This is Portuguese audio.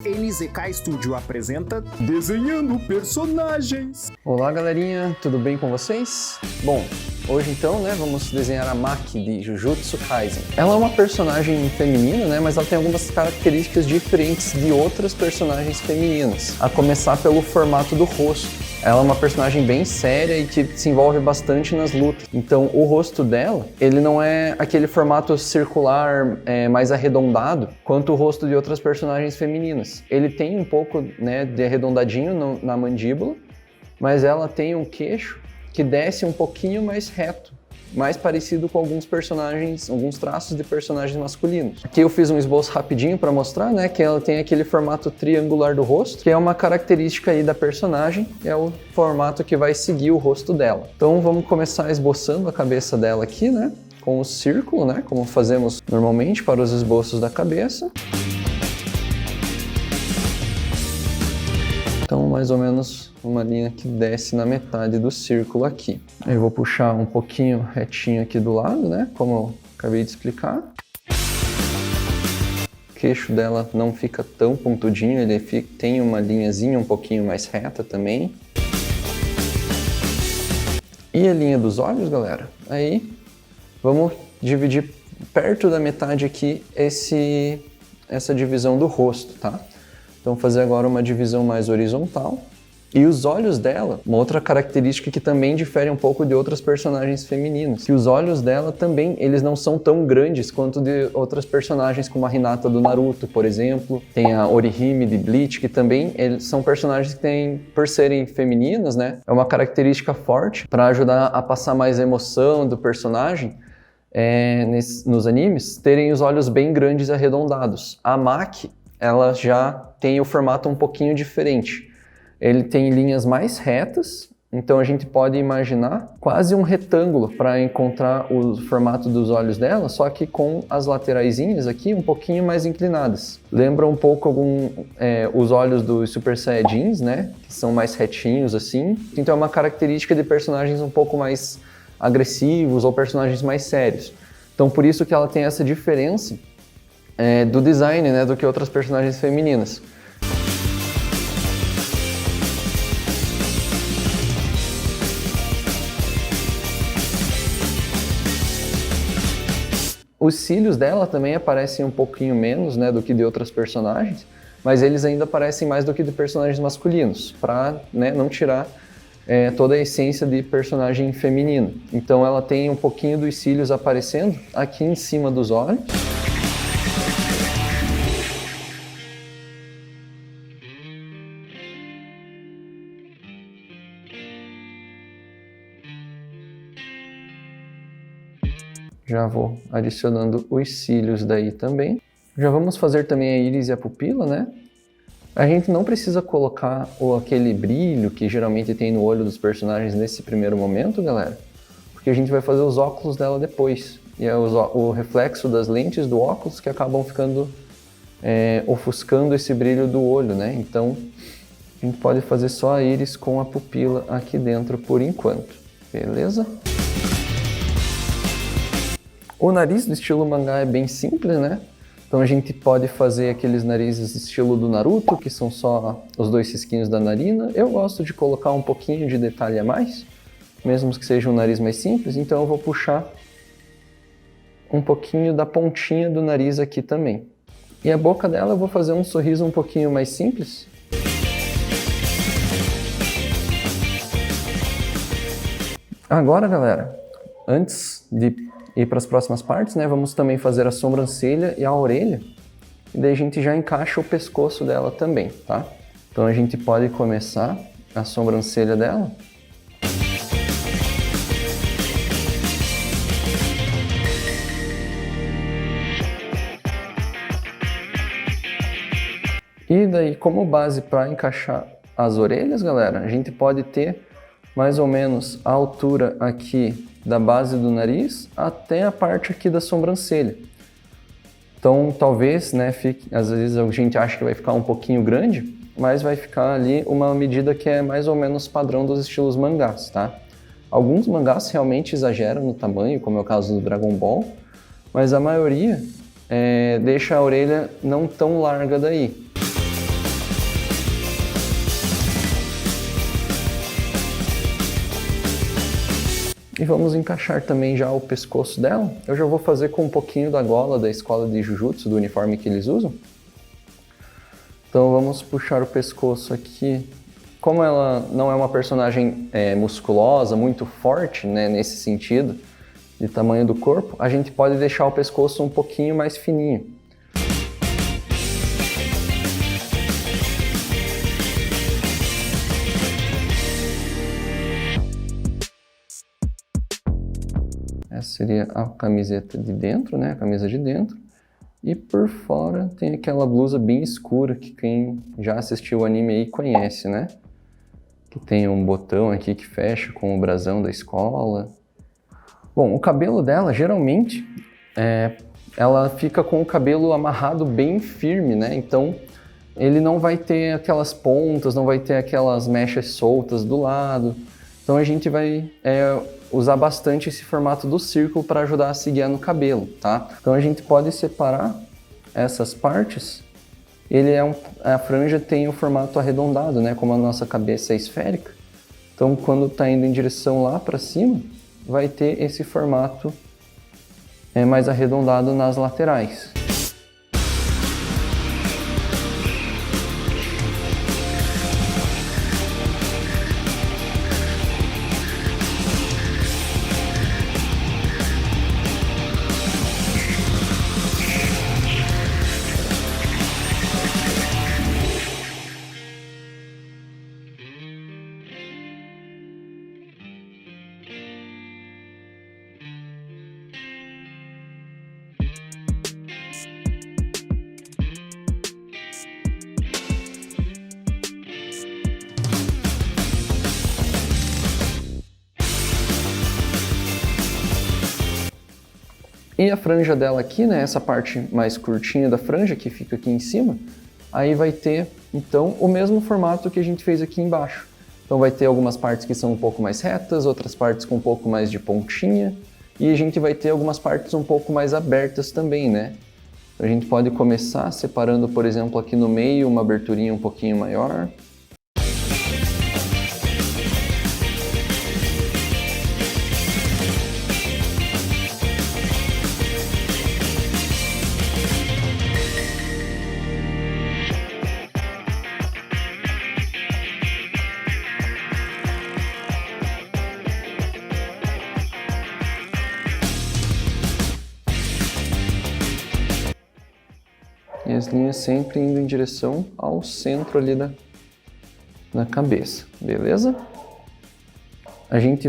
NZK Studio apresenta Desenhando Personagens. Olá galerinha, tudo bem com vocês? Bom, hoje então, vamos desenhar a Maki de Jujutsu Kaisen. Ela é uma personagem feminina, mas ela tem algumas características diferentes de outras personagens femininas. A começar pelo formato do rosto. Ela é uma personagem bem séria e que se envolve bastante nas lutas. Então, o rosto dela, ele não é aquele formato circular mais arredondado quanto o rosto de outras personagens femininas. Ele tem um pouco de arredondadinho na mandíbula, mas ela tem um queixo que desce um pouquinho mais reto, mais parecido com alguns traços de personagens masculinos. Aqui eu fiz um esboço rapidinho para mostrar, que ela tem aquele formato triangular do rosto, que é uma característica aí da personagem, é o formato que vai seguir o rosto dela. Então vamos começar esboçando a cabeça dela aqui, com o círculo, como fazemos normalmente para os esboços da cabeça. Então, mais ou menos uma linha que desce na metade do círculo aqui. Eu vou puxar um pouquinho retinho aqui do lado, como eu acabei de explicar. O queixo dela não fica tão pontudinho, ele tem uma linhazinha um pouquinho mais reta também. E a linha dos olhos, galera? Aí, vamos dividir perto da metade aqui essa divisão do rosto, tá? Então fazer agora uma divisão mais horizontal. E os olhos dela, uma outra característica que também difere um pouco de outras personagens femininas, que os olhos dela também, eles não são tão grandes quanto de outras personagens como a Hinata do Naruto, por exemplo. Tem a Orihime de Bleach, que também são personagens que têm, por serem femininas, é uma característica forte para ajudar a passar mais emoção do personagem. Nos animes, terem os olhos bem grandes e arredondados. A Maki, ela já tem o formato um pouquinho diferente. Ele tem linhas mais retas, então a gente pode imaginar quase um retângulo para encontrar o formato dos olhos dela, só que com as lateraisinhas aqui um pouquinho mais inclinadas. Lembra um pouco os olhos dos Super Saiyajins, que são mais retinhos assim. Então é uma característica de personagens um pouco mais agressivos ou personagens mais sérios. Então por isso que ela tem essa diferença do design, do que outras personagens femininas. Os cílios dela também aparecem um pouquinho menos, do que de outras personagens, mas eles ainda aparecem mais do que de personagens masculinos, para não tirar toda a essência de personagem feminino. Então ela tem um pouquinho dos cílios aparecendo aqui em cima dos olhos. Já vou adicionando os cílios daí também. Já vamos fazer também a íris e a pupila, A gente não precisa colocar aquele brilho que geralmente tem no olho dos personagens nesse primeiro momento, galera, porque a gente vai fazer os óculos dela depois. E é o reflexo das lentes do óculos que acabam ficando ofuscando esse brilho do olho, Então, a gente pode fazer só a íris com a pupila aqui dentro por enquanto, beleza? O nariz do estilo mangá é bem simples, Então a gente pode fazer aqueles narizes estilo do Naruto, que são só os dois cisquinhos da narina. Eu gosto de colocar um pouquinho de detalhe a mais, mesmo que seja um nariz mais simples, então eu vou puxar um pouquinho da pontinha do nariz aqui também. E a boca dela eu vou fazer um sorriso um pouquinho mais simples. Agora, galera, antes de ir para as próximas partes, vamos também fazer a sobrancelha e a orelha, e daí a gente já encaixa o pescoço dela também, tá? Então a gente pode começar a sobrancelha dela. E daí, como base para encaixar as orelhas, galera, a gente pode ter mais ou menos a altura aqui da base do nariz até a parte aqui da sobrancelha. Então, talvez, às vezes a gente acha que vai ficar um pouquinho grande, mas vai ficar ali uma medida que é mais ou menos padrão dos estilos mangás, tá? Alguns mangás realmente exageram no tamanho, como é o caso do Dragon Ball, mas a maioria deixa a orelha não tão larga daí. E vamos encaixar também já o pescoço dela. Eu já vou fazer com um pouquinho da gola da escola de Jujutsu, do uniforme que eles usam. Então vamos puxar o pescoço aqui. Como ela não é uma personagem musculosa, muito forte, né, nesse sentido, de tamanho do corpo, a gente pode deixar o pescoço um pouquinho mais fininho. Essa seria a camiseta de dentro, né? A camisa de dentro. E por fora tem aquela blusa bem escura que quem já assistiu o anime aí conhece, né? Que tem um botão aqui que fecha com o brasão da escola. Bom, o cabelo dela, geralmente, ela fica com o cabelo amarrado bem firme, né? Então, ele não vai ter aquelas pontas, não vai ter aquelas mechas soltas do lado. Então, a gente vai usar bastante esse formato do círculo para ajudar a se guiar no cabelo, tá? Então, a gente pode separar essas partes. A franja tem o formato arredondado, né? Como a nossa cabeça é esférica. Então, quando está indo em direção lá para cima, vai ter esse formato mais arredondado nas laterais. E a franja dela aqui, né, essa parte mais curtinha da franja que fica aqui em cima, aí vai ter, então, o mesmo formato que a gente fez aqui embaixo. Então vai ter algumas partes que são um pouco mais retas, outras partes com um pouco mais de pontinha, e a gente vai ter algumas partes um pouco mais abertas também, né? Então, a gente pode começar separando, por exemplo, aqui no meio, uma aberturinha um pouquinho maior. E as linhas sempre indo em direção ao centro ali da cabeça, beleza? A gente